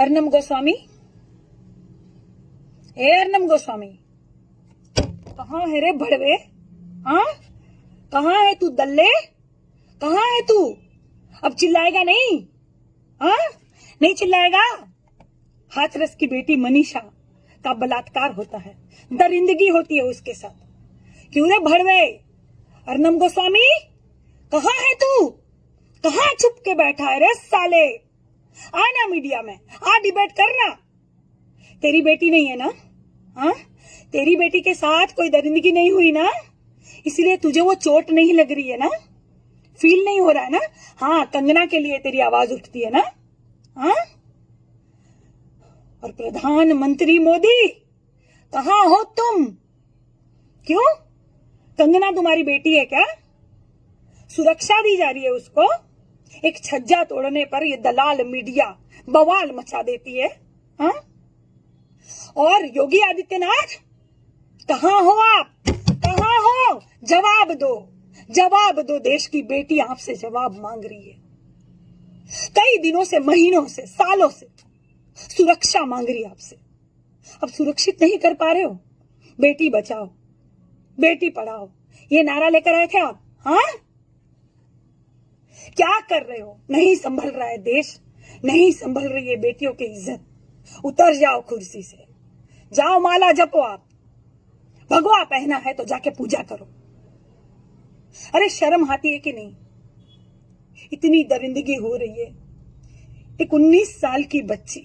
अर्नम गोस्वामी, हे अर्नम गोस्वामी, कहाँ है रे भड़वे? हाँ, कहाँ है तू दल्ले? कहाँ है तू? अब चिल्लाएगा नहीं? हाँ, नहीं चिल्लाएगा? हाथरस की बेटी मनीषा का बलात्कार होता है, दरिंदगी होती है उसके साथ। क्यों रे भड़वे? अर्नम गोस्वामी, कहाँ है तू? कहाँ छुप के बैठा है रे साले? आना मीडिया में, आ डिबेट करना। तेरी बेटी नहीं है ना? हाँ, तेरी बेटी के साथ कोई दरिंदगी नहीं हुई ना, इसलिए तुझे वो चोट नहीं लग रही है ना, फील नहीं हो रहा है ना? हाँ, कंगना के लिए तेरी आवाज उठती है ना? हाँ, और प्रधानमंत्री मोदी, कहाँ हो तुम? क्यों? कंगना तुम्हारी बेटी है क्या? सुरक्षा दी जा रही है उसको? एक छज्जा तोड़ने पर ये दलाल मीडिया बवाल मचा देती है। हाँ? और योगी आदित्यनाथ, कहाँ हो आप? कहाँ हो? जवाब दो, जवाब दो। देश की बेटी आपसे जवाब मांग रही है, कई दिनों से, महीनों से, सालों से सुरक्षा मांग रही है आपसे। अब सुरक्षित नहीं कर पा रहे हो? बेटी बचाओ, बेटी पढ़ाओ, ये नारा लेकर आए थे आप। हाँ, क्या कर रहे हो? नहीं संभल रहा है देश, नहीं संभल रही है बेटियों की इज्जत। उतर जाओ कुर्सी से, जाओ माला जपो। आप भगवा पहना है तो जाके पूजा करो। अरे शर्म आती है कि नहीं? इतनी दरिंदगी हो रही है। एक 19 साल की बच्ची,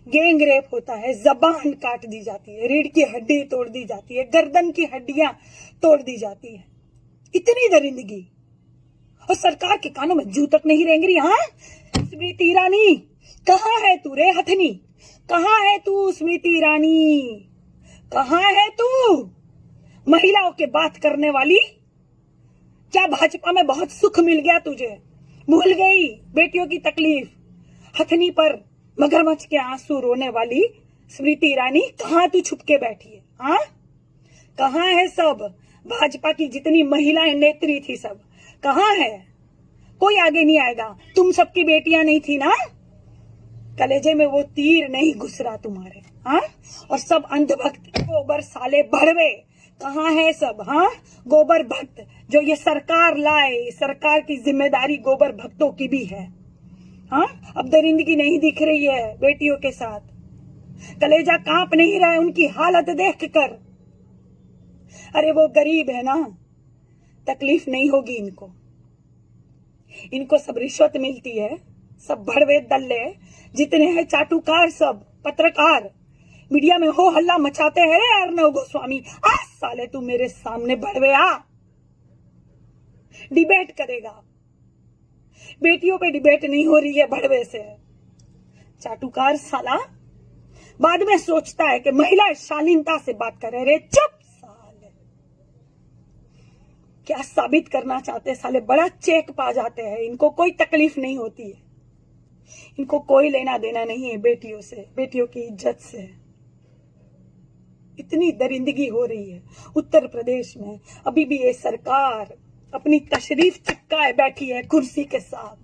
गैंग रेप होता है, जबान काट दी जाती है, रीढ़ की हड्डी तोड़ दी जाती है, गर्दन की हड्डियां तोड़ दी जाती है। इतनी दरिंदगी, और सरकार के कानों में जू तक नहीं रेंग रही। हाँ, स्मृति ईरानी, कहाँ है तू रे हथनी? कहाँ है तू स्मृति ईरानी? कहाँ है तू? महिलाओं के बात करने वाली, क्या भाजपा में बहुत सुख मिल गया तुझे? भूल गई बेटियों की तकलीफ? हथनी पर मगरमच्छ के आंसू रोने वाली स्मृति ईरानी, कहाँ तू छुप के बैठी है? हाँ, कहाँ है सब भाजपा की जितनी महिलाएं नेत्री थी, सब कहाँ है? कोई आगे नहीं आएगा। तुम सबकी बेटियां नहीं थी ना? कलेजे में वो तीर नहीं घुस रहा तुम्हारे? हाँ, और सब अंधभक्त गोबर साले भड़वे, कहाँ है सब? हाँ, गोबर भक्त जो ये सरकार लाए, सरकार की जिम्मेदारी गोबर भक्तों की भी है। हाँ, अब दरिंदगी नहीं दिख रही है बेटियों के साथ? कलेजा कांप नहीं रहा है उनकी हालत देख कर? अरे वो गरीब है ना, तकलीफ नहीं होगी इनको। इनको सब रिश्वत मिलती है, सब भड़वे दल्ले जितने हैं, चाटुकार, सब पत्रकार मीडिया में हो हल्ला मचाते हैं। रे अर्नव गोस्वामी, आ साले तू मेरे सामने भड़वे आ, डिबेट करेगा। बेटियों पे डिबेट नहीं हो रही है भड़वे से। चाटुकार साला बाद में सोचता है कि महिला शालीनता से बात करे। रे चुप साले, क्या साबित करना चाहते साले? बड़ा चेक पा जाते हैं, इनको कोई तकलीफ नहीं होती है, इनको कोई लेना देना नहीं है बेटियों से, बेटियों की इज्जत से। इतनी दरिंदगी हो रही है उत्तर प्रदेश में, अभी भी ये सरकार अपनी तशरीफ चिपकाए बैठी है कुर्सी के साथ।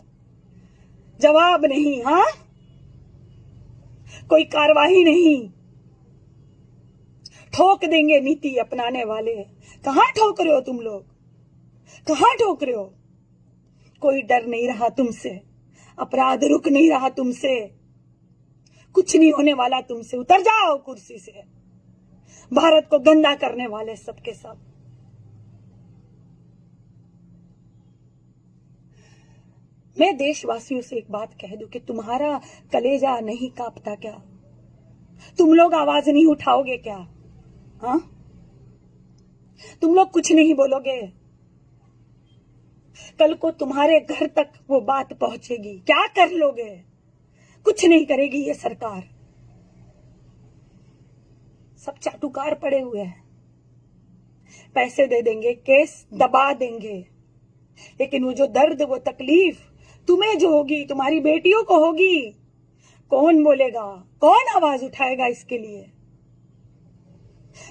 जवाब नहीं। हाँ, कोई कार्रवाई नहीं। ठोक देंगे नीति अपनाने वाले। कहां ठोक रहे हो तुम लोग? कहां ठोक रहे हो? कोई डर नहीं रहा तुमसे, अपराध रुक नहीं रहा तुमसे, कुछ नहीं होने वाला तुमसे। उतर जाओ कुर्सी से। भारत को गंदा करने वाले सबके सब। मैं देशवासियों से एक बात कह दूं कि तुम्हारा कलेजा नहीं कांपता क्या? तुम लोग आवाज नहीं उठाओगे क्या? हाँ, तुम लोग कुछ नहीं बोलोगे? कल को तुम्हारे घर तक वो बात पहुंचेगी, क्या कर लोगे? कुछ नहीं करेगी ये सरकार। सब चाटुकार पड़े हुए हैं, पैसे दे देंगे, केस दबा देंगे, लेकिन वो जो दर्द, वो तकलीफ तुम्हें जो होगी, तुम्हारी बेटियों को होगी, कौन बोलेगा? कौन आवाज उठाएगा इसके लिए?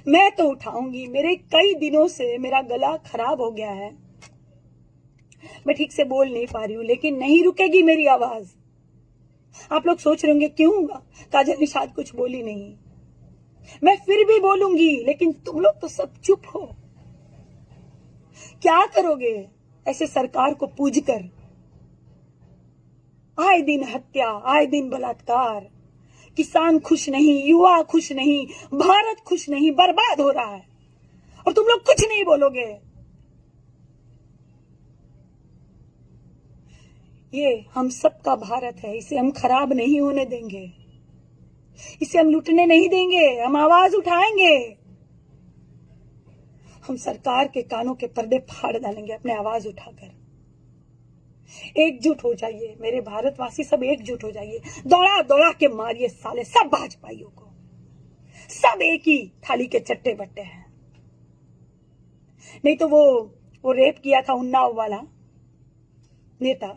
मैं तो उठाऊंगी। मेरे कई दिनों से मेरा गला खराब हो गया है, मैं ठीक से बोल नहीं पा रही हूं, लेकिन नहीं रुकेगी मेरी आवाज। आप लोग सोच रहे होंगे क्यों काजल निषाद कुछ बोली नहीं। मैं फिर भी बोलूंगी, लेकिन तुम लोग तो सब चुप हो। क्या करोगे ऐसे सरकार को पूज कर? आए दिन हत्या, आए दिन बलात्कार, किसान खुश नहीं, युवा खुश नहीं, भारत खुश नहीं, बर्बाद हो रहा है और तुम लोग कुछ नहीं बोलोगे। ये हम सबका भारत है, इसे हम खराब नहीं होने देंगे, इसे हम लूटने नहीं देंगे, हम आवाज उठाएंगे। हम सरकार के कानों के पर्दे फाड़ डालेंगे अपने आवाज उठाकर। एकजुट हो जाइए मेरे भारतवासी, सब एकजुट हो जाइए। दौड़ा दौड़ा के मारिए साले सब भाजपाइयों को, सब एक ही थाली के चट्टे बट्टे हैं। नहीं तो वो रेप किया था उन्नाव वाला नेता,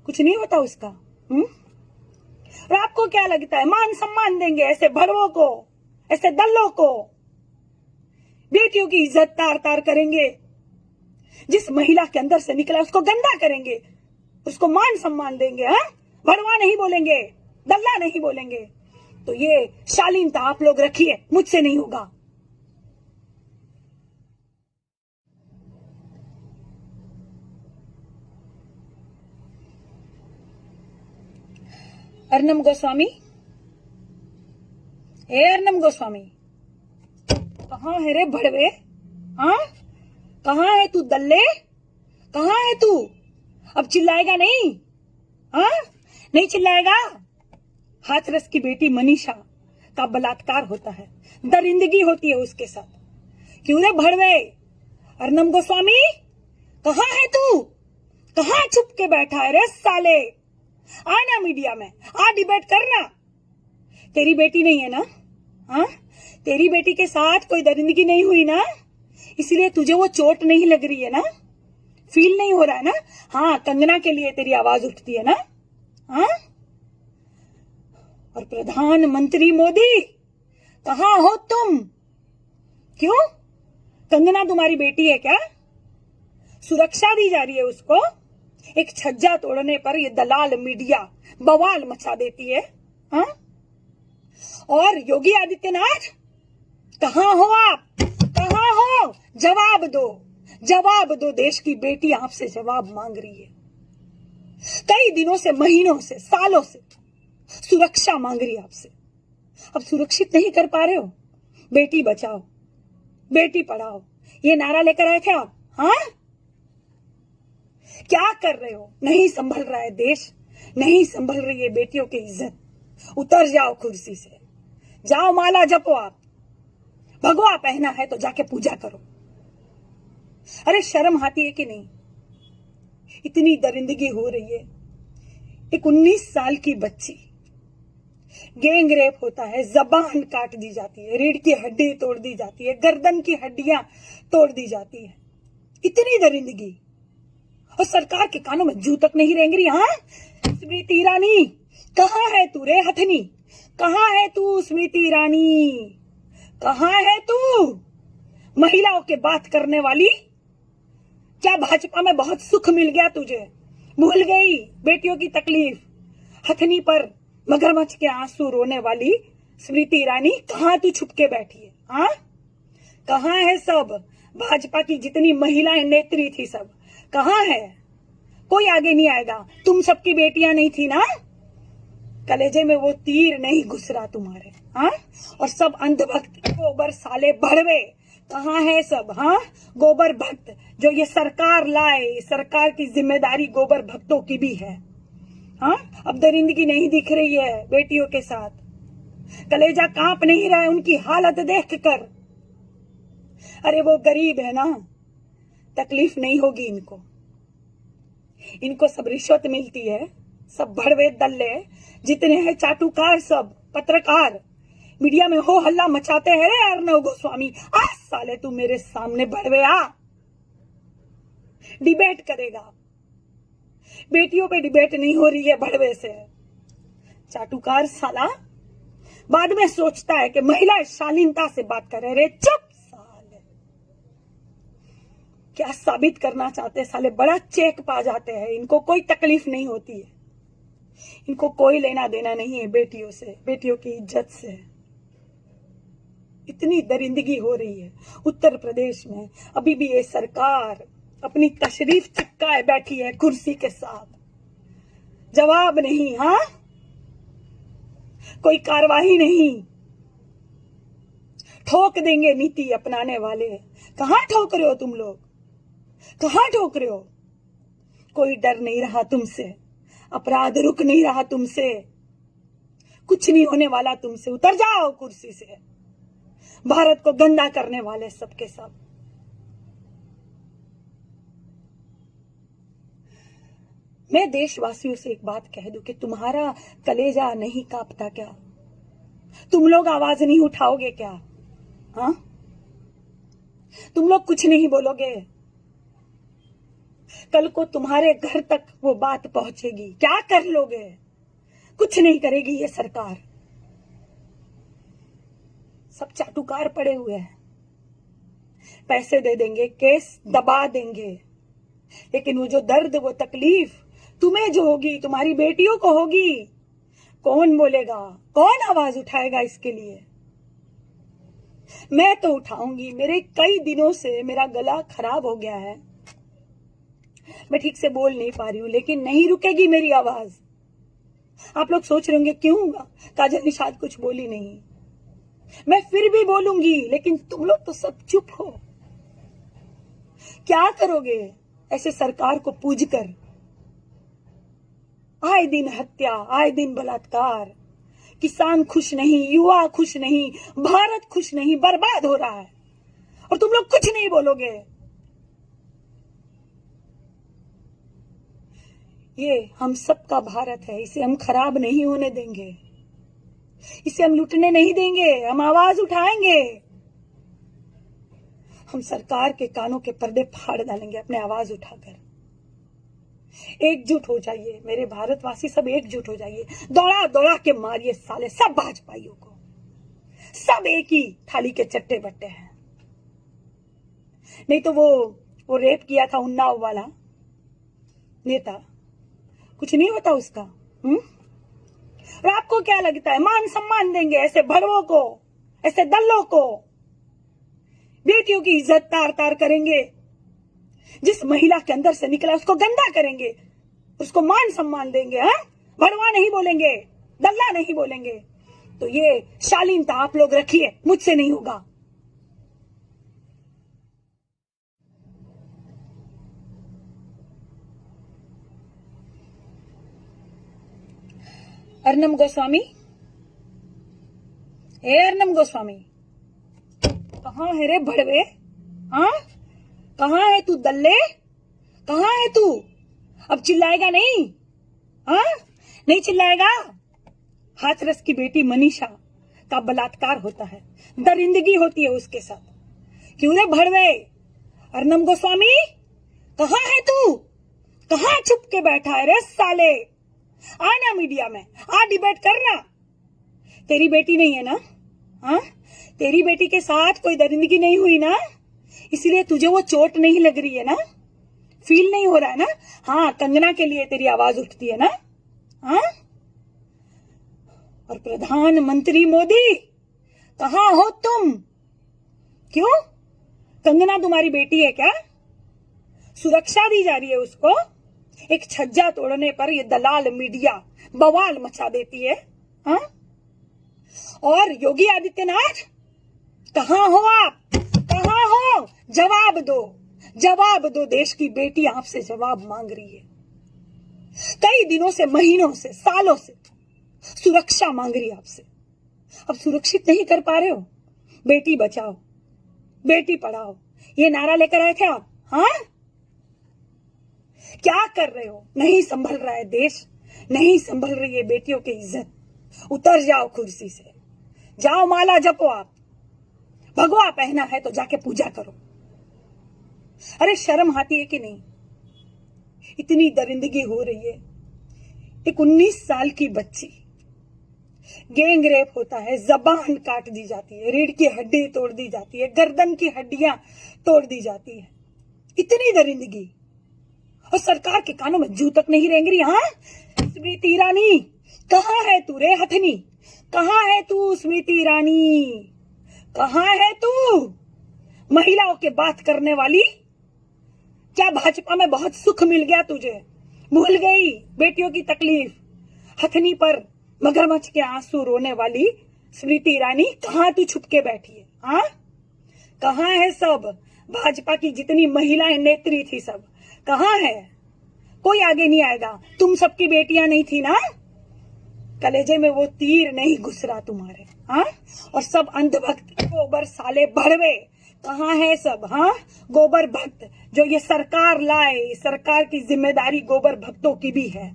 कुछ नहीं होता उसका। और आपको क्या लगता है मान सम्मान देंगे ऐसे भड़वों को, ऐसे दल्लों को? बेटियों की इज्जत तार तार करेंगे, जिस महिला के अंदर से निकला उसको गंदा करेंगे, उसको मान सम्मान देंगे। हाँ, भड़वा नहीं बोलेंगे, दल्ला नहीं बोलेंगे। तो ये शालीनता आप लोग रखिए, मुझसे नहीं होगा। अर्नम गोस्वामी, हे अर्नम गोस्वामी, कहाँ है रे भड़वे? हाँ, कहाँ है तू दल्ले? कहाँ है तू? अब चिल्लाएगा नहीं? हाँ, नहीं चिल्लाएगा? हाथरस की बेटी मनीषा का बलात्कार होता है, दरिंदगी होती है उसके साथ। क्यों रे भड़वे? अर्नम गोस्वामी, कहाँ है तू? कहाँ छुप के बैठा है रे साले? आना मीडिया में, आ डिबेट करना। तेरी बेटी नहीं है ना? हाँ, तेरी बेटी के साथ कोई दरिंदगी नहीं हुई ना, इसलिए तुझे वो चोट नहीं लग रही है ना, फील नहीं हो रहा है ना? हाँ, कंगना के लिए तेरी आवाज उठती है ना? हाँ, और प्रधानमंत्री मोदी कहाँ हो तुम? क्यों? कंगना तुम्हारी बेटी है क्या? सुरक्षा दी जा रही है उसको? एक छज्जा तोड़ने पर ये दलाल मीडिया बवाल मचा देती है। हाँ? और योगी आदित्यनाथ कहाँ हो आप? कहाँ हो? जवाब दो, जवाब दो। देश की बेटी आपसे जवाब मांग रही है, कई दिनों से, महीनों से, सालों से सुरक्षा मांग रही है आपसे। अब सुरक्षित नहीं कर पा रहे हो? बेटी बचाओ, बेटी पढ़ाओ, ये नारा लेकर आए थे आप। हाँ, क्या कर रहे हो? नहीं संभल रहा है देश, नहीं संभल रही है बेटियों की इज्जत। उतर जाओ कुर्सी से, जाओ माला जपो आप, भगवा पहना है तो जाके पूजा करो। अरे शर्म आती है कि नहीं? इतनी दरिंदगी हो रही है। एक 19 साल की बच्ची, गैंग रेप होता है, जबान काट दी जाती है, रीढ़ की हड्डी तोड़ दी जाती है, गर्दन की हड्डियां तोड़ दी जाती है। इतनी दरिंदगी, और सरकार के कानों में जू तक नहीं रेंग रही। हाँ, स्मृति ईरानी कहाँ है तू रे हथनी? कहाँ है तू स्मृति ईरानी? कहाँ है तू? महिलाओं के बात करने वाली। क्या भाजपा में बहुत सुख मिल गया तुझे? भूल गई बेटियों की तकलीफ? हथनी पर मगरमच्छ के आंसू रोने वाली स्मृति ईरानी, कहाँ तू छुप के बैठी है? हाँ, कहाँ है सब? भाजपा की जितनी महिलाएं नेत्री थी सब कहाँ है? कोई आगे नहीं आएगा। तुम सबकी बेटियां नहीं थी ना? कलेजे में वो तीर नहीं घुस रहा तुम्हारे। हाँ, और सब अंधभक्त गोबर साले भड़वे कहाँ है सब? हाँ, गोबर भक्त जो ये सरकार लाए, सरकार की जिम्मेदारी गोबर भक्तों की भी है। हाँ, अब दरिंदगी नहीं दिख रही है बेटियों के साथ, कलेजा कांप नहीं रहा है उनकी हालत देख कर। अरे वो गरीब है ना, तकलीफ नहीं होगी इनको। इनको सब रिश्वत मिलती है, सब भड़वे दल्ले जितने हैं, चाटुकार, सब पत्रकार मीडिया में हो हल्ला मचाते हैं। रे अर्नव गोस्वामी, आ साले तू मेरे सामने भड़वे आ, डिबेट करेगा। बेटियों पे डिबेट नहीं हो रही है भड़वे से। चाटुकार साला बाद में सोचता है कि महिला शालीनता से बात करे। रे चुप साले, क्या साबित करना चाहते साले? बड़ा चेक पा जाते हैं, इनको कोई तकलीफ नहीं होती है। इनको कोई लेना देना नहीं है बेटियों से, बेटियों की इज्जत से। इतनी दरिंदगी हो रही है उत्तर प्रदेश में, अभी भी ये सरकार अपनी तशरीफ चिपकाए बैठी है कुर्सी के साथ। जवाब नहीं, हाँ, कोई कार्रवाई नहीं। ठोक देंगे नीति अपनाने वाले। कहां ठोक रहे हो तुम लोग, कहां ठोक रहे हो? कोई डर नहीं रहा तुमसे, अपराध रुक नहीं रहा तुमसे, कुछ नहीं होने वाला तुमसे। उतर जाओ कुर्सी से। भारत को गंदा करने वाले सबके सब। मैं देशवासियों से एक बात कह दूं कि तुम्हारा कलेजा नहीं कांपता क्या? तुम लोग आवाज नहीं उठाओगे क्या? हाँ, तुम लोग कुछ नहीं बोलोगे? कल को तुम्हारे घर तक वो बात पहुंचेगी, क्या कर लोगे? कुछ नहीं करेगी ये सरकार। सब चाटुकार पड़े हुए हैं, पैसे दे देंगे, केस दबा देंगे, लेकिन वो जो दर्द, वो तकलीफ तुम्हें जो होगी, तुम्हारी बेटियों को होगी, कौन बोलेगा? कौन आवाज उठाएगा इसके लिए? मैं तो उठाऊंगी। मेरे कई दिनों से मेरा गला खराब हो गया है, मैं ठीक से बोल नहीं पा रही हूं, लेकिन नहीं रुकेगी मेरी आवाज। आप लोग सोच रहे होंगे क्यों काजल निषाद कुछ बोली नहीं। मैं फिर भी बोलूंगी, लेकिन तुम लोग तो सब चुप हो। क्या करोगे ऐसे सरकार को पूज कर? आए दिन हत्या, आए दिन बलात्कार, किसान खुश नहीं, युवा खुश नहीं, भारत खुश नहीं, बर्बाद हो रहा है, और तुम लोग कुछ नहीं बोलोगे। ये हम सबका भारत है, इसे हम खराब नहीं होने देंगे, इसे हम लूटने नहीं देंगे, हम आवाज उठाएंगे। हम सरकार के कानों के पर्दे फाड़ डालेंगे अपने आवाज उठाकर। एकजुट हो जाइए मेरे भारतवासी, सब एकजुट हो जाइए। दौड़ा दौड़ा के मारिए साले सब भाजपाइयों को, सब एक ही थाली के चट्टे बट्टे हैं। नहीं तो वो रेप किया था उन्नाव वाला नेता, कुछ नहीं होता उसका। और आपको क्या लगता है मान सम्मान देंगे ऐसे भड़वों को, ऐसे दल्लों को? बेटियों की इज्जत तार तार करेंगे, जिस महिला के अंदर से निकला उसको गंदा करेंगे, उसको मान सम्मान देंगे। हाँ, भड़वा नहीं बोलेंगे, दल्ला नहीं बोलेंगे। तो ये शालीनता आप लोग रखिए, मुझसे नहीं होगा। अर्नम गोस्वामी, हे अर्नम गोस्वामी, कहाँ है रे भड़वे? हाँ, कहाँ है तू दल्ले? कहाँ है तू? अब चिल्लाएगा नहीं? हाँ, नहीं चिल्लाएगा? हाथरस की बेटी मनीषा का बलात्कार होता है, दरिंदगी होती है उसके साथ। क्यों रे भड़वे? अर्नम गोस्वामी, कहाँ है तू? कहाँ छुप के बैठा है रे साले? आना मीडिया में, आ डिबेट करना। तेरी बेटी नहीं है ना? हाँ, तेरी बेटी के साथ कोई दरिंदगी नहीं हुई ना, इसलिए तुझे वो चोट नहीं लग रही है ना, फील नहीं हो रहा है ना? हाँ, कंगना के लिए तेरी आवाज उठती है ना? हाँ, और प्रधानमंत्री मोदी कहाँ हो तुम? क्यों? कंगना तुम्हारी बेटी है क्या? सुरक्षा दी जा रही है उसको? एक छज्जा तोड़ने पर ये दलाल मीडिया बवाल मचा देती है। हाँ? और योगी आदित्यनाथ कहाँ हो आप? कहाँ हो? जवाब दो, जवाब दो। देश की बेटी आपसे जवाब मांग रही है, कई दिनों से, महीनों से, सालों से सुरक्षा मांग रही है आपसे। अब सुरक्षित नहीं कर पा रहे हो? बेटी बचाओ, बेटी पढ़ाओ, ये नारा लेकर आए थे आप। हाँ, क्या कर रहे हो? नहीं संभल रहा है देश, नहीं संभल रही है बेटियों की इज्जत। उतर जाओ कुर्सी से, जाओ माला जपो। आप भगवा पहना है तो जाके पूजा करो। अरे शर्म आती है कि नहीं? इतनी दरिंदगी हो रही है। एक 19 साल की बच्ची, गैंग रेप होता है, जबान काट दी जाती है, रीढ़ की हड्डी तोड़ दी जाती है, गर्दन की हड्डियां तोड़ दी जाती है। इतनी दरिंदगी, और सरकार के कानों में जू तक नहीं रेंग रही। हाँ, स्मृति ईरानी, कहाँ है तू रे हथनी? कहाँ है तू स्मृति ईरानी? कहाँ है तू महिलाओं के बात करने वाली? क्या भाजपा में बहुत सुख मिल गया तुझे? भूल गई बेटियों की तकलीफ? हथनी पर मगरमच्छ के आंसू रोने वाली स्मृति ईरानी, कहाँ तू छुप के बैठी है? हाँ, कहाँ है सब भाजपा की जितनी महिलाएं नेत्री थी, सब कहाँ है? कोई आगे नहीं आएगा। तुम सबकी बेटियां नहीं थी ना? कलेजे में वो तीर नहीं घुस रहा तुम्हारे? हाँ, और सब अंधभक्त गोबर साले भड़वे कहाँ है सब? हाँ, गोबर भक्त जो ये सरकार लाए, सरकार की जिम्मेदारी गोबर भक्तों की भी है।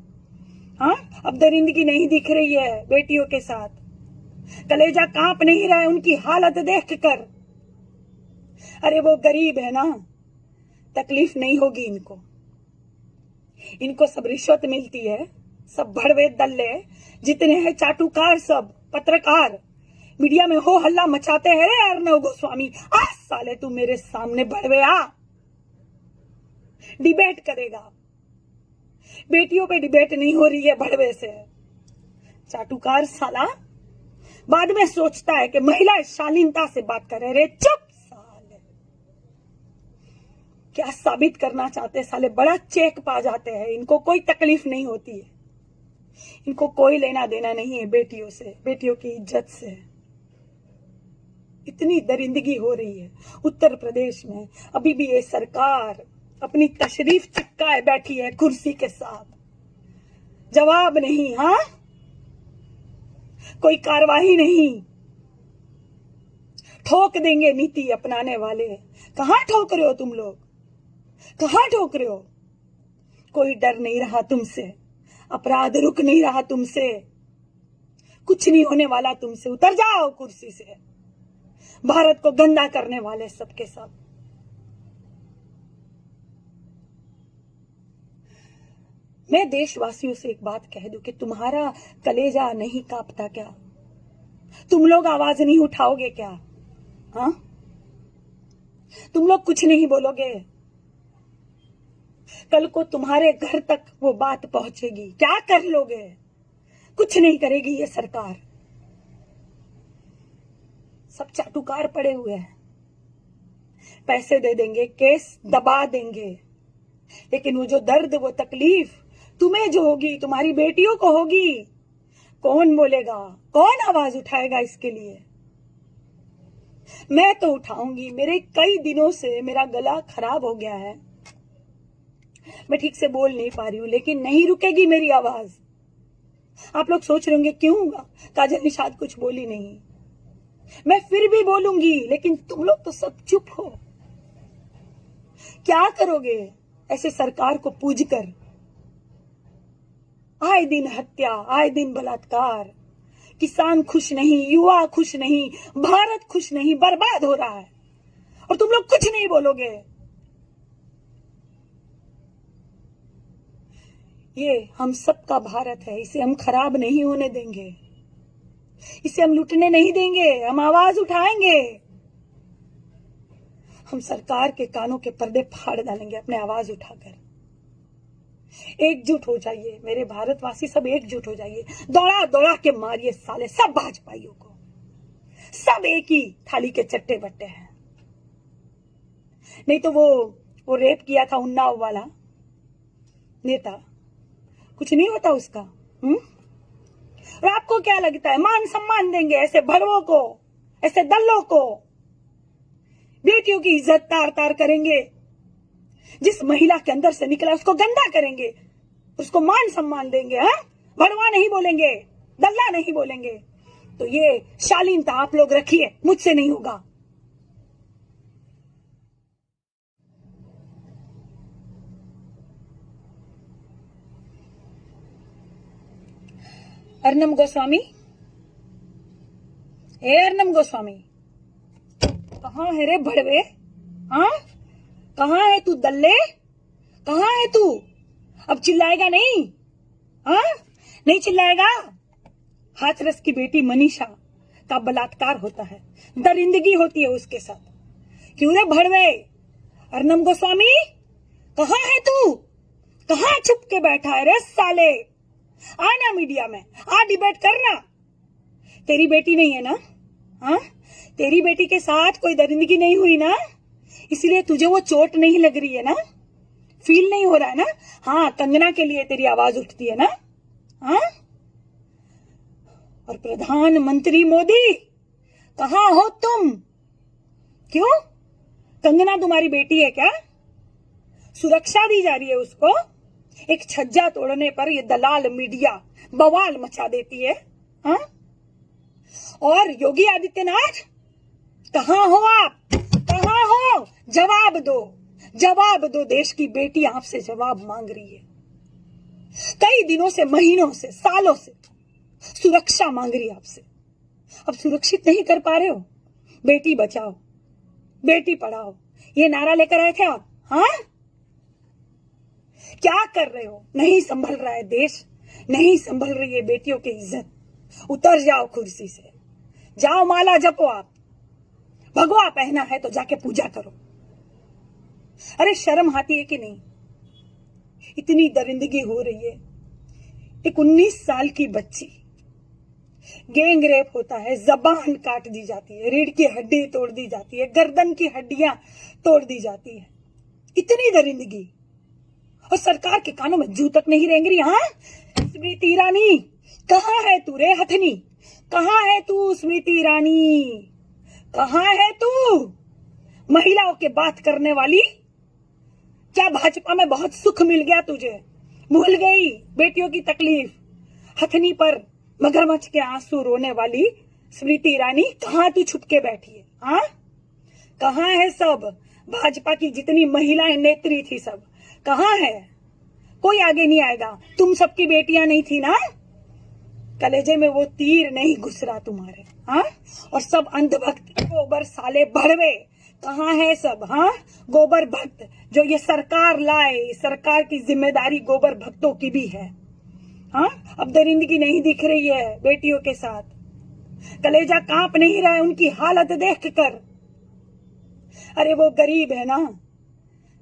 हाँ, अब दरिंदगी नहीं दिख रही है बेटियों के साथ? कलेजा कांप नहीं रहा है उनकी हालत देख कर? अरे वो गरीब है ना, तकलीफ नहीं होगी इनको। इनको सब रिश्वत मिलती है, सब भड़वे दल्ले जितने हैं, चाटुकार, सब पत्रकार मीडिया में हो हल्ला मचाते हैं। रे अर्नब गोस्वामी, आ साले तू मेरे सामने भड़वे आ, डिबेट करेगा। बेटियों पे डिबेट नहीं हो रही है भड़वे से। चाटुकार साला बाद में सोचता है कि महिला शालीनता से बात करे। रे चुप साले, क्या साबित करना चाहते साले? बड़ा चेक पा जाते हैं, इनको कोई तकलीफ नहीं होती है, इनको कोई लेना देना नहीं है बेटियों से, बेटियों की इज्जत से। इतनी दरिंदगी हो रही है उत्तर प्रदेश में, अभी भी ये सरकार अपनी तशरीफ चिपकाए बैठी है कुर्सी के साथ। जवाब नहीं, हाँ, कोई कार्रवाई नहीं। ठोक देंगे नीति अपनाने वाले। कहां ठोक रहे हो तुम लोग? कहां ठोक रहे हो? कोई डर नहीं रहा तुमसे, अपराध रुक नहीं रहा तुमसे, कुछ नहीं होने वाला तुमसे। उतर जाओ कुर्सी से। भारत को गंदा करने वाले सबके सब। मैं देशवासियों से एक बात कह दूं कि तुम्हारा कलेजा नहीं कांपता क्या? तुम लोग आवाज नहीं उठाओगे क्या? हाँ, तुम लोग कुछ नहीं बोलोगे? कल को तुम्हारे घर तक वो बात पहुंचेगी, क्या कर लोगे? कुछ नहीं करेगी ये सरकार। सब चाटुकार पड़े हुए हैं, पैसे दे देंगे, केस दबा देंगे, लेकिन वो जो दर्द, वो तकलीफ तुम्हें जो होगी, तुम्हारी बेटियों को होगी, कौन बोलेगा? कौन आवाज उठाएगा इसके लिए? मैं तो उठाऊंगी। मेरे कई दिनों से मेरा गला खराब हो गया है, मैं ठीक से बोल नहीं पा रही हूं, लेकिन नहीं रुकेगी मेरी आवाज। आप लोग सोच रहे होंगे क्यों काजल निषाद कुछ बोली नहीं। मैं फिर भी बोलूंगी, लेकिन तुम लोग तो सब चुप हो। क्या करोगे ऐसे सरकार को पूज कर? आए दिन हत्या, आए दिन बलात्कार, किसान खुश नहीं, युवा खुश नहीं, भारत खुश नहीं, बर्बाद हो रहा है, और तुम लोग कुछ नहीं बोलोगे। ये हम सबका भारत है, इसे हम खराब नहीं होने देंगे, इसे हम लूटने नहीं देंगे, हम आवाज उठाएंगे। हम सरकार के कानों के पर्दे फाड़ डालेंगे अपने आवाज उठाकर। एकजुट हो जाइए मेरे भारतवासी, सब एकजुट हो जाइए। दौड़ा दौड़ा के मारिए साले सब भाजपाइयों को, सब एक ही थाली के चट्टे बट्टे हैं। नहीं तो वो रेप किया था उन्नाव वाला नेता, कुछ नहीं होता उसका। और आपको क्या लगता है मान सम्मान देंगे ऐसे भड़वों को, ऐसे दल्लों को? बेटियों की इज्जत तार तार करेंगे, जिस महिला के अंदर से निकला उसको गंदा करेंगे, उसको मान सम्मान देंगे। हाँ, भड़वा नहीं बोलेंगे, दल्ला नहीं बोलेंगे। तो ये शालीनता आप लोग रखिए, मुझसे नहीं होगा। अर्नब गोस्वामी, अर्नब गोस्वामी, कहाँ है रे भड़वे? हाँ, कहाँ है तू दल्ले? कहाँ है तू? अब चिल्लाएगा नहीं? हाँ, नहीं चिल्लाएगा? हाथरस की बेटी मनीषा का बलात्कार होता है, दरिंदगी होती है उसके साथ। क्यों रे भड़वे? अर्नब गोस्वामी, कहाँ है तू? कहाँ छुप के बैठा है रे साले? आना मीडिया में, आ डिबेट करना। तेरी बेटी नहीं है ना? हाँ, तेरी बेटी के साथ कोई दरिंदगी नहीं हुई ना, इसलिए तुझे वो चोट नहीं लग रही है ना, फील नहीं हो रहा है ना? हाँ, कंगना के लिए तेरी आवाज उठती है ना? हाँ, और प्रधानमंत्री मोदी कहाँ हो तुम? क्यों? कंगना तुम्हारी बेटी है क्या? सुरक्षा दी जा रही है उसको? एक छज्जा तोड़ने पर ये दलाल मीडिया बवाल मचा देती है। हाँ? और योगी आदित्यनाथ कहाँ हो आप? कहाँ हो? जवाब दो, जवाब दो। देश की बेटी आपसे जवाब मांग रही है, कई दिनों से, महीनों से, सालों से सुरक्षा मांग रही है आपसे। अब सुरक्षित नहीं कर पा रहे हो? बेटी बचाओ, बेटी पढ़ाओ, ये नारा लेकर आए थे आप। हाँ, क्या कर रहे हो? नहीं संभल रहा है देश, नहीं संभल रही है बेटियों की इज्जत। उतर जाओ कुर्सी से, जाओ माला जपो आप। भगवा पहना है तो जाके पूजा करो। अरे शर्म आती है कि नहीं? इतनी दरिंदगी हो रही है। एक 19 साल की बच्ची, गैंग रेप होता है, जबान काट दी जाती है, रीढ़ की हड्डी तोड़ दी जाती है, गर्दन की हड्डियां तोड़ दी जाती है। इतनी दरिंदगी, और सरकार के कानों में जू तक नहीं रेंग रही। हाँ, स्मृति ईरानी कहाँ है तू रे हथनी? कहाँ है तू स्मृति ईरानी? कहाँ है तू? महिलाओं के बात करने वाली। क्या भाजपा में बहुत सुख मिल गया तुझे? भूल गई बेटियों की तकलीफ? हथनी पर मगरमच्छ के आंसू रोने वाली स्मृति ईरानी, कहाँ तू छुप के बैठी है? हाँ, कहाँ है सब भाजपा की जितनी महिलाएं नेत्री थी, सब कहाँ है? कोई आगे नहीं आएगा। तुम सबकी बेटियां नहीं थी ना? कलेजे में वो तीर नहीं घुस रहा तुम्हारे? हाँ, और सब अंधभक्त गोबर साले भड़वे कहाँ है सब? हाँ, गोबर भक्त जो ये सरकार लाए, सरकार की जिम्मेदारी गोबर भक्तों की भी है। हाँ, अब दरिंदगी नहीं दिख रही है बेटियों के साथ? कलेजा कांप नहीं रहा है उनकी हालत देख कर? अरे वो गरीब है ना,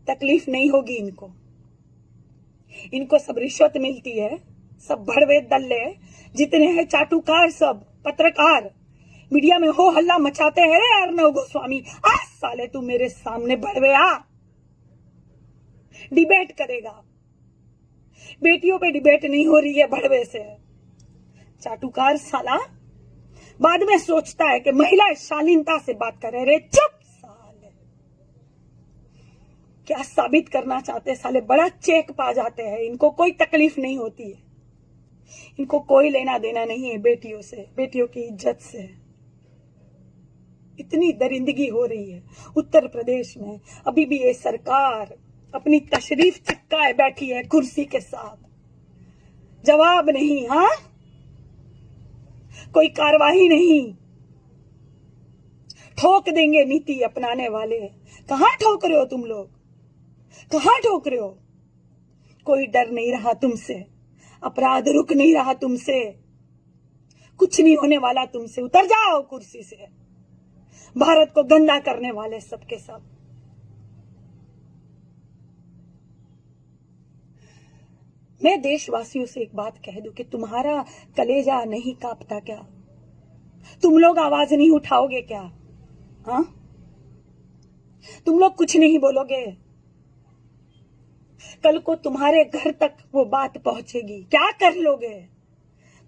तकलीफ नहीं होगी इनको। इनको सब रिश्वत मिलती है, सब भड़वे दल्ले जितने हैं, चाटुकार, सब पत्रकार मीडिया में हो हल्ला मचाते हैं। रे अर्नव गोस्वामी, आ साले तू मेरे सामने भड़वे आ, डिबेट करेगा। बेटियों पे डिबेट नहीं हो रही है भड़वे से। चाटुकार साला बाद में सोचता है कि महिला शालीनता से बात करे। रे चुप साले, क्या साबित करना चाहते साले? बड़ा चेक पा जाते हैं, इनको कोई तकलीफ नहीं होती है, इनको कोई लेना देना नहीं है बेटियों से, बेटियों की इज्जत से। इतनी दरिंदगी हो रही है उत्तर प्रदेश में, अभी भी ये सरकार अपनी तशरीफ चिपकाए बैठी है कुर्सी के साथ। जवाब नहीं। हाँ, कोई कार्रवाई नहीं। ठोक देंगे नीति अपनाने वाले। कहां ठोक रहे हो तुम लोग? कहां ठोक रहे हो? कोई डर नहीं रहा तुमसे, अपराध रुक नहीं रहा तुमसे, कुछ नहीं होने वाला तुमसे। उतर जाओ कुर्सी से, भारत को गंदा करने वाले सबके सब। मैं देशवासियों से एक बात कह दूं कि तुम्हारा कलेजा नहीं कांपता क्या? तुम लोग आवाज नहीं उठाओगे क्या? हाँ, तुम लोग कुछ नहीं बोलोगे? कल को तुम्हारे घर तक वो बात पहुंचेगी, क्या कर लोगे?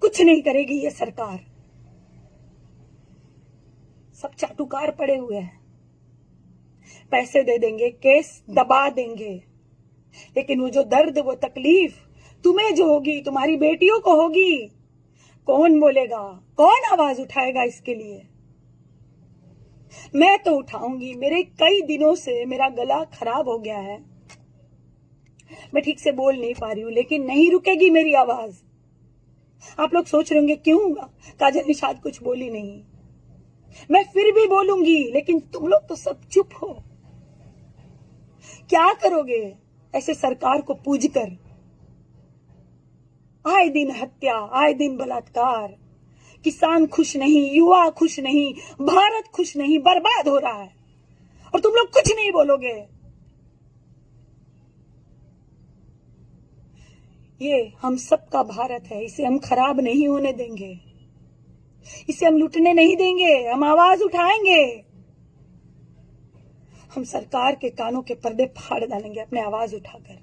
कुछ नहीं करेगी ये सरकार। सब चाटुकार पड़े हुए हैं, पैसे दे देंगे, केस दबा देंगे, लेकिन वो जो दर्द, वो तकलीफ तुम्हें जो होगी, तुम्हारी बेटियों को होगी, कौन बोलेगा? कौन आवाज उठाएगा इसके लिए? मैं तो उठाऊंगी। मेरे कई दिनों से मेरा गला खराब हो गया है, मैं ठीक से बोल नहीं पा रही हूं, लेकिन नहीं रुकेगी मेरी आवाज। आप लोग सोच रहे होंगे क्यों काजल निषाद कुछ बोली नहीं? मैं फिर भी बोलूंगी, लेकिन तुम लोग तो सब चुप हो। क्या करोगे ऐसे सरकार को पूज कर? आए दिन हत्या, आए दिन बलात्कार, किसान खुश नहीं, युवा खुश नहीं, भारत खुश नहीं, बर्बाद हो रहा है, और तुम लोग कुछ नहीं बोलोगे। ये हम सबका भारत है, इसे हम खराब नहीं होने देंगे, इसे हम लूटने नहीं देंगे, हम आवाज उठाएंगे। हम सरकार के कानों के पर्दे फाड़ डालेंगे अपने आवाज उठाकर।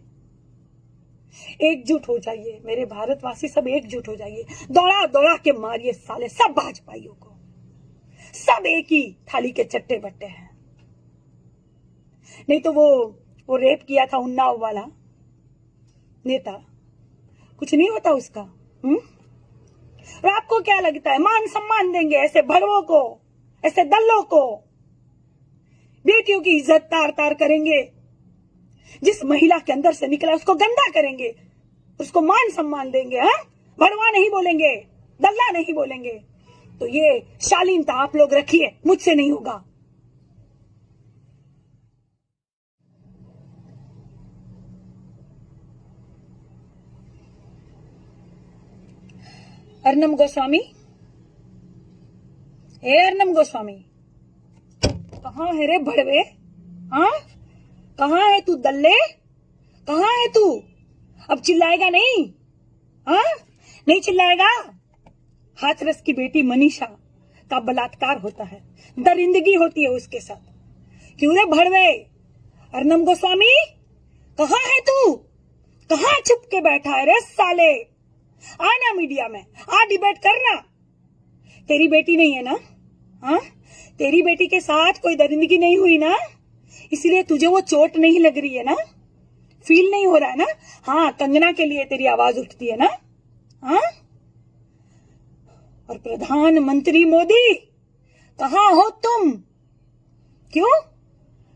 एकजुट हो जाइए मेरे भारतवासी, सब एकजुट हो जाइए, दौड़ा दौड़ा के मारिए साले सब भाजपाइयों को, सब एक ही थाली के चट्टे बट्टे हैं। नहीं तो वो रेप किया था उन्नाव वाला नेता, कुछ नहीं होता उसका। और आपको क्या लगता है मान सम्मान देंगे ऐसे भड़वों को, ऐसे दल्लों को? बेटियों की इज्जत तार तार करेंगे, जिस महिला के अंदर से निकला उसको गंदा करेंगे, उसको मान सम्मान देंगे। हाँ, भड़वा नहीं बोलेंगे, दल्ला नहीं बोलेंगे। तो ये शालीनता आप लोग रखिए, मुझसे नहीं होगा। अर्नम गोस्वामी, हे अर्नम गोस्वामी, कहाँ है रे भड़वे? हाँ, कहाँ है तू दल्ले? कहाँ है तू? अब चिल्लाएगा नहीं? हाँ, नहीं चिल्लाएगा? हाथरस की बेटी मनीषा का बलात्कार होता है, दरिंदगी होती है उसके साथ। क्यों रे भड़वे? अर्नम गोस्वामी, कहाँ है तू? कहाँ छुप के बैठा है रे साले? आना मीडिया में, आ डिबेट करना। तेरी बेटी नहीं है ना? हाँ, तेरी बेटी के साथ कोई दरिंदगी नहीं हुई ना, इसलिए तुझे वो चोट नहीं लग रही है ना, फील नहीं हो रहा है ना? हाँ, कंगना के लिए तेरी आवाज उठती है ना? हाँ, और प्रधानमंत्री मोदी कहाँ हो तुम? क्यों?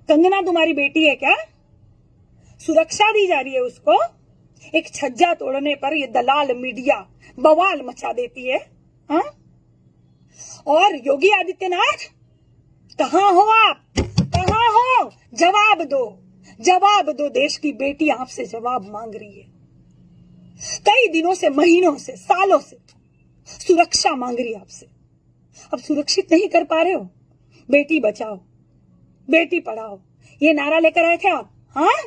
कंगना तुम्हारी बेटी है क्या? सुरक्षा दी जा रही है उसको? एक छज्जा तोड़ने पर ये दलाल मीडिया बवाल मचा देती है। हाँ, और योगी आदित्यनाथ कहाँ हो आप? कहाँ हो? जवाब दो, जवाब दो। देश की बेटी आपसे जवाब मांग रही है, कई दिनों से, महीनों से, सालों से सुरक्षा मांग रही है आपसे। अब सुरक्षित नहीं कर पा रहे हो? बेटी बचाओ, बेटी पढ़ाओ, ये नारा लेकर आए थे आप। हाँ,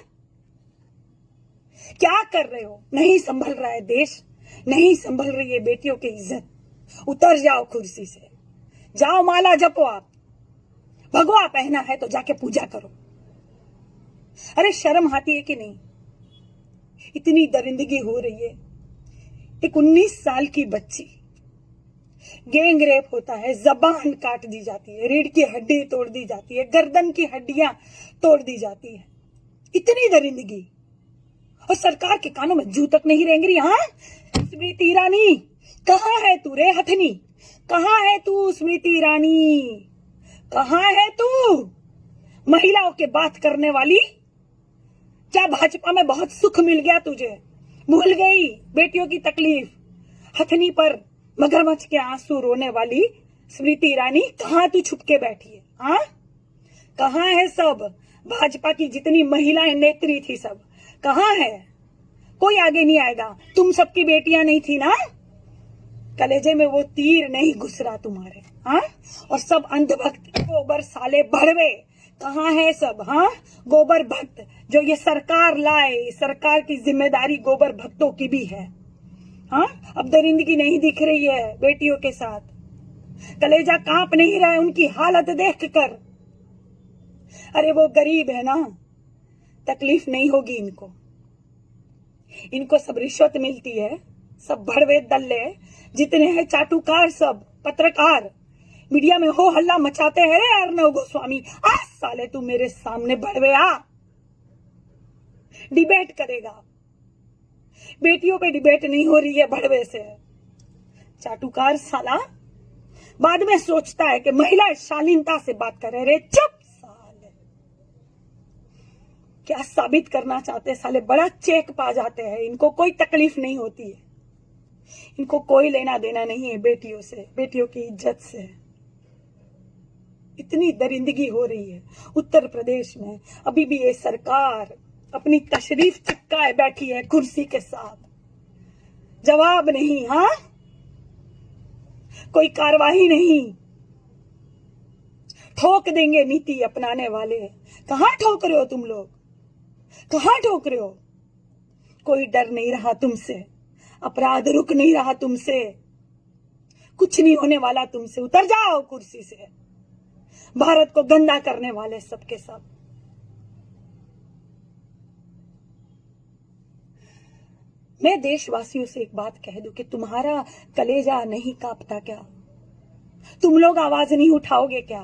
क्या कर रहे हो? नहीं संभल रहा है देश, नहीं संभल रही है बेटियों की इज्जत। उतर जाओ कुर्सी से, जाओ माला जपो आप, भगवा पहना है तो जाके पूजा करो। अरे शर्म आती है कि नहीं? इतनी दरिंदगी हो रही है। एक 19 साल की बच्ची, गैंग रेप होता है, जबान काट दी जाती है, रीढ़ की हड्डी तोड़ दी जाती है, गर्दन की हड्डियां तोड़ दी जाती है। इतनी दरिंदगी, और सरकार के कानों में जू तक नहीं रेंग रही। हाँ, स्मृति ईरानी कहाँ है तू रे हथनी? कहाँ है तू स्मृति ईरानी? कहाँ है तू? महिलाओं के बात करने वाली, क्या भाजपा में बहुत सुख मिल गया तुझे? भूल गई बेटियों की तकलीफ? हथनी पर मगरमच्छ के आंसू रोने वाली स्मृति ईरानी, कहाँ तू छुप के बैठी है? हाँ, कहाँ है सब भाजपा की जितनी महिलाएं नेत्री थी, सब कहाँ है? कोई आगे नहीं आएगा। तुम सबकी बेटियां नहीं थी ना? कलेजे में वो तीर नहीं घुस रहा तुम्हारे? हाँ, और सब अंधभक्त गोबर साले भड़वे कहाँ है सब? हाँ, गोबर भक्त जो ये सरकार लाए, सरकार की जिम्मेदारी गोबर भक्तों की भी है। हाँ, अब दरिंदगी नहीं दिख रही है बेटियों के साथ, कलेजा कांप नहीं रहा है उनकी हालत देख कर। अरे वो गरीब है ना, तकलीफ नहीं होगी इनको, इनको सब रिश्वत मिलती है, सब भड़वे दल्ले जितने हैं, चाटुकार, सब पत्रकार मीडिया में हो हल्ला मचाते हैं। रे अर्नव गोस्वामी, आ साले तू मेरे सामने भड़वे आ, डिबेट करेगा। बेटियों पे डिबेट नहीं हो रही है भड़वे से। चाटुकार साला बाद में सोचता है कि महिला शालीनता से बात करे। रे चुप साले, क्या साबित करना चाहते साले? बड़ा चेक पा जाते हैं, इनको कोई तकलीफ नहीं होती है, इनको कोई लेना देना नहीं है बेटियों से, बेटियों की इज्जत से। इतनी दरिंदगी हो रही है उत्तर प्रदेश में, अभी भी ये सरकार अपनी तशरीफ चिपकाए बैठी है कुर्सी के साथ, जवाब नहीं। हाँ, कोई कार्रवाई नहीं, ठोक देंगे नीति अपनाने वाले। कहां ठोक रहे हो तुम लोग? कहां ठोक रहे हो? कोई डर नहीं रहा तुमसे, अपराध रुक नहीं रहा तुमसे, कुछ नहीं होने वाला तुमसे। उतर जाओ कुर्सी से, भारत को गंदा करने वाले सबके सब। मैं देशवासियों से एक बात कह दूं कि तुम्हारा कलेजा नहीं कांपता क्या? तुम लोग आवाज नहीं उठाओगे क्या?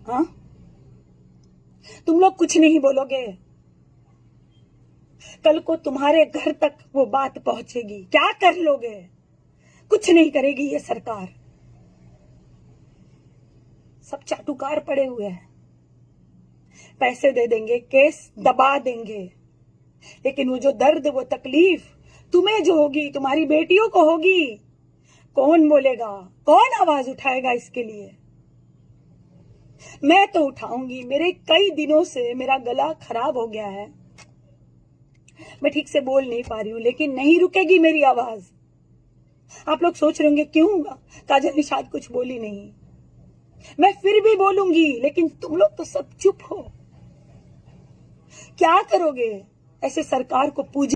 हाँ, तुम लोग कुछ नहीं बोलोगे? कल को तुम्हारे घर तक वो बात पहुंचेगी, क्या कर लोगे? कुछ नहीं करेगी ये सरकार। सब चाटुकार पड़े हुए हैं, पैसे दे देंगे, केस दबा देंगे, लेकिन वो जो दर्द, वो तकलीफ तुम्हें जो होगी, तुम्हारी बेटियों को होगी, कौन बोलेगा? कौन आवाज उठाएगा इसके लिए? मैं तो उठाऊंगी। मेरे कई दिनों से मेरा गला खराब हो गया है, मैं ठीक से बोल नहीं पा रही हूं, लेकिन नहीं रुकेगी मेरी आवाज। आप लोग सोच रहे होंगे क्यों काजल निषाद कुछ बोली नहीं। मैं फिर भी बोलूंगी, लेकिन तुम लोग तो सब चुप हो। क्या करोगे? ऐसे सरकार को पूज